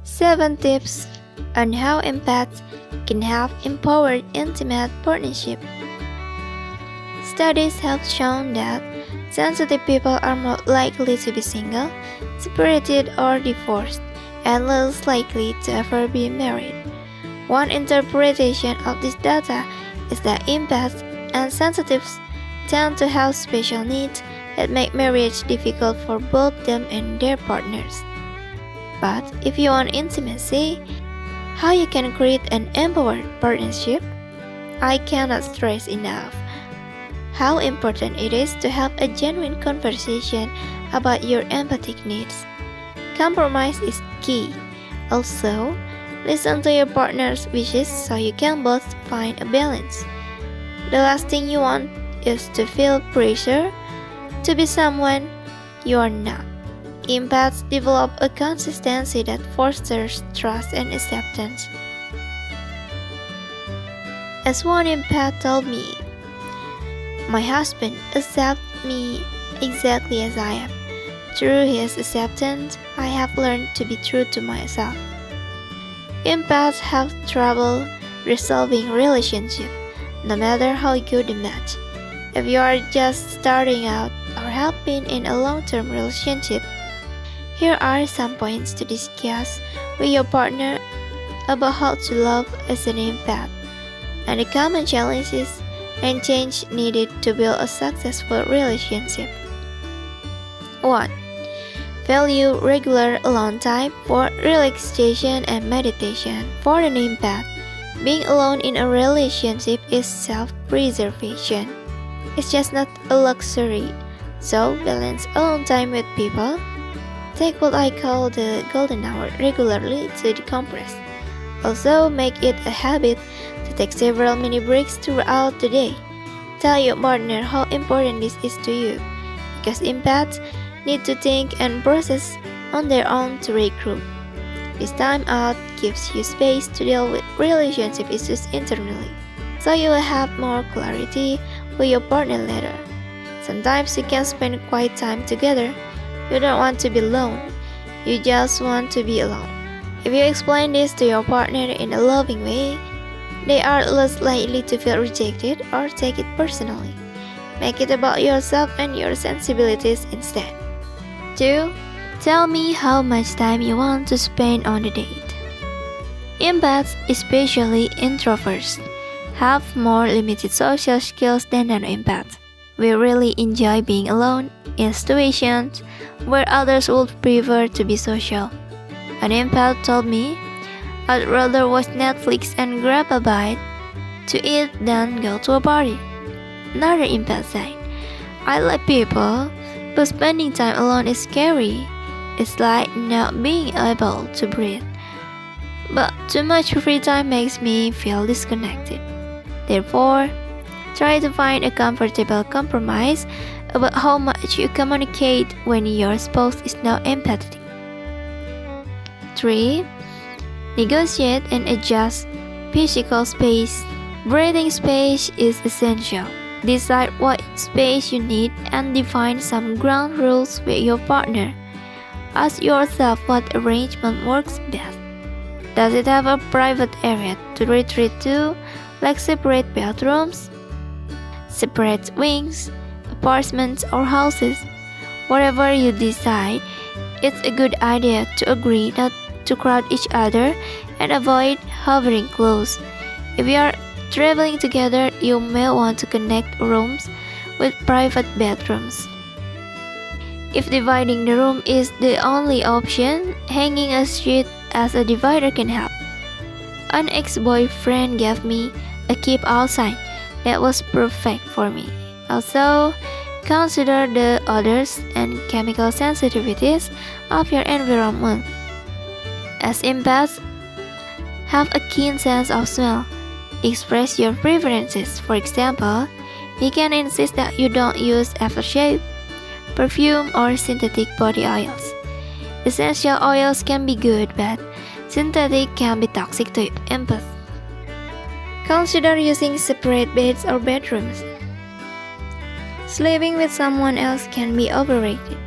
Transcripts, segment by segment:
7 tips on how empaths can have empowered intimate partnership. Studies have shown that sensitive people are more likely to be single, separated, or divorced, and less likely to ever be married. One interpretation of this data is that empaths and sensitives tend to have special needs that make marriage difficult for both them and their partners. But if you want intimacy, how you can create an empowered partnership? I cannot stress enough how important it is to have a genuine conversation about your empathic needs. Compromise is key. Also, listen to your partner's wishes so you can both find a balance. The last thing you want is to feel pressure to be someone you are not. Empaths develop a consistency that fosters trust and acceptance. As one empath told me, "My husband accepts me exactly as I am. Through his acceptance, I have learned to be true to myself." Empaths have trouble resolving relationships, no matter how good the match. If you are just starting out or have been in a long-term relationship, here are some points to discuss with your partner about how to love as an empath, and the common challenges and change needed to build a successful relationship. 1. Value regular alone time for relaxation and meditation. For an empath, being alone in a relationship is self-preservation. It's just not a luxury. So balance alone time with people. Take what I call the golden hour regularly to decompress. Also, make it a habit to take several mini breaks throughout the day. Tell your partner how important this is to you, because empaths need to think and process on their own to regroup. This time out gives you space to deal with relationship issues internally, so you will have more clarity with your partner later. Sometimes you can spend quiet time together. You don't want to be alone. You just want to be alone. If you explain this to your partner in a loving way, they are less likely to feel rejected or take it personally. Make it about yourself and your sensibilities instead. 2. Tell me how much time you want to spend on the date. Empaths, especially introverts, have more limited social skills than non-empaths. We really enjoy being alone in situations where others would prefer to be social. An empath told me, "I'd rather watch Netflix and grab a bite to eat than go to a party." Another empath said, "I like people, but spending time alone is scary. It's like not being able to breathe. But too much free time makes me feel disconnected." Therefore, try to find a comfortable compromise about how much you communicate when your spouse is not empathetic. 3. Negotiate and adjust physical space. Breathing space is essential. Decide what space you need and define some ground rules with your partner. Ask yourself what arrangement works best. Does it have a private area to retreat to, like separate bedrooms, separate wings, apartments, or houses? Whatever you decide, it's a good idea to agree not to crowd each other and avoid hovering close. If you are traveling together, you may want to connect rooms with private bedrooms. If dividing the room is the only option, hanging a sheet as a divider can help. An ex-boyfriend gave me a keep outside that was perfect for me. Also, consider the odors and chemical sensitivities of your environment. As empaths, have a keen sense of smell. Express your preferences. For example, you can insist that you don't use aftershave, perfume, or synthetic body oils. Essential oils can be good, but synthetic can be toxic to empaths. Consider using separate beds or bedrooms. Sleeping with someone else can be overrated.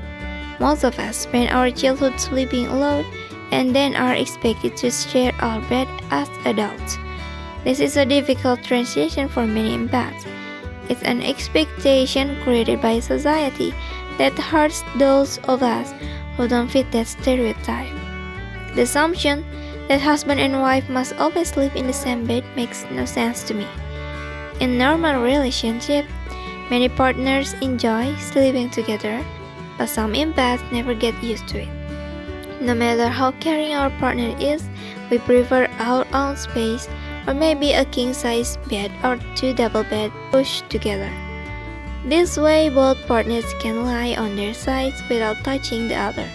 Most of us spend our childhood sleeping alone and then are expected to share our bed as adults. This is a difficult transition for many empaths. It's an expectation created by society that hurts those of us who don't fit that stereotype. The assumption that husband and wife must always sleep in the same bed makes no sense to me. In normal relationships, many partners enjoy sleeping together, but some empaths never get used to it. No matter how caring our partner is, we prefer our own space or maybe a king-size bed or two double beds pushed together. This way, both partners can lie on their sides without touching the other.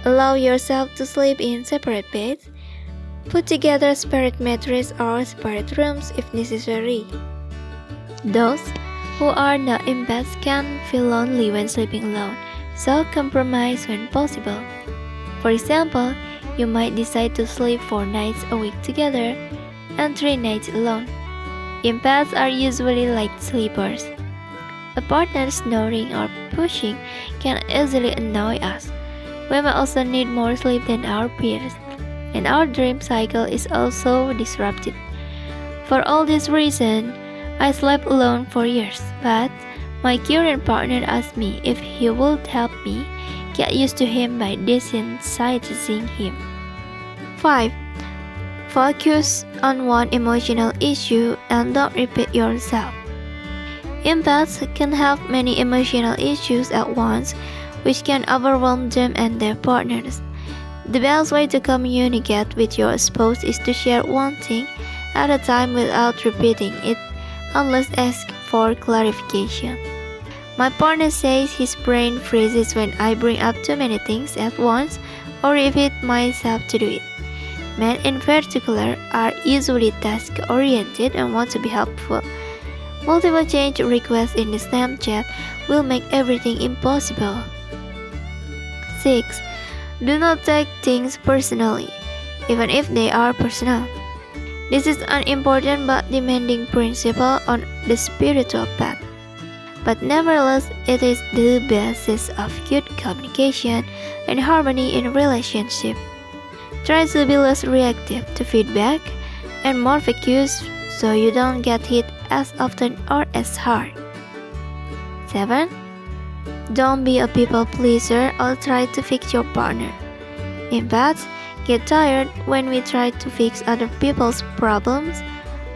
Allow yourself to sleep in separate beds. Put together separate mattress or separate rooms if necessary. Those who are not empaths can feel lonely when sleeping alone, so compromise when possible. For example, you might decide to sleep 4 nights a week together and 3 nights alone. Empaths are usually light sleepers. A partner snoring or pushing can easily annoy us. We may also need more sleep than our peers, and our dream cycle is also disrupted. For all these reasons, I slept alone for years, but my current partner asked me if he would help me get used to him by desensitizing him. 5. Focus on one emotional issue and don't repeat yourself. Empaths can have many emotional issues at once, which can overwhelm them and their partners. The best way to communicate with your spouse is to share one thing at a time without repeating it, unless asked for clarification. My partner says his brain freezes when I bring up too many things at once or repeat myself to do it. Men in particular are usually task-oriented and want to be helpful. Multiple change requests in the same chat will make everything impossible. 6. Do not take things personally, even if they are personal. This is an important but demanding principle on the spiritual path. But nevertheless, it is the basis of good communication and harmony in a relationship. Try to be less reactive to feedback and more focused so you don't get hit as often or as hard. 7. Don't be a people pleaser or try to fix your partner. Empaths get tired when we try to fix other people's problems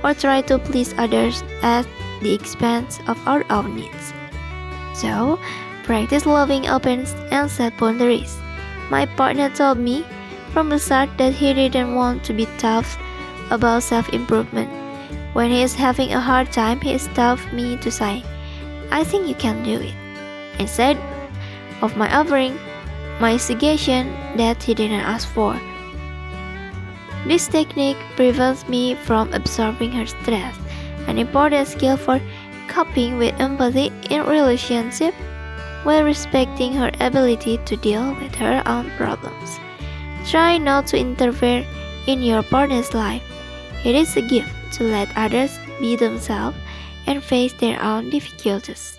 or try to please others at the expense of our own needs. So, practice loving openness and set boundaries. My partner told me from the start that he didn't want to be tough about self-improvement. When he is having a hard time, he stopped me to say, "I think you can do it," instead of my offering my suggestion that he didn't ask for. This technique prevents me from absorbing her stress, an important skill for coping with empathy in relationship while respecting her ability to deal with her own problems. Try not to interfere in your partner's life. It is a gift to let others be themselves and face their own difficulties.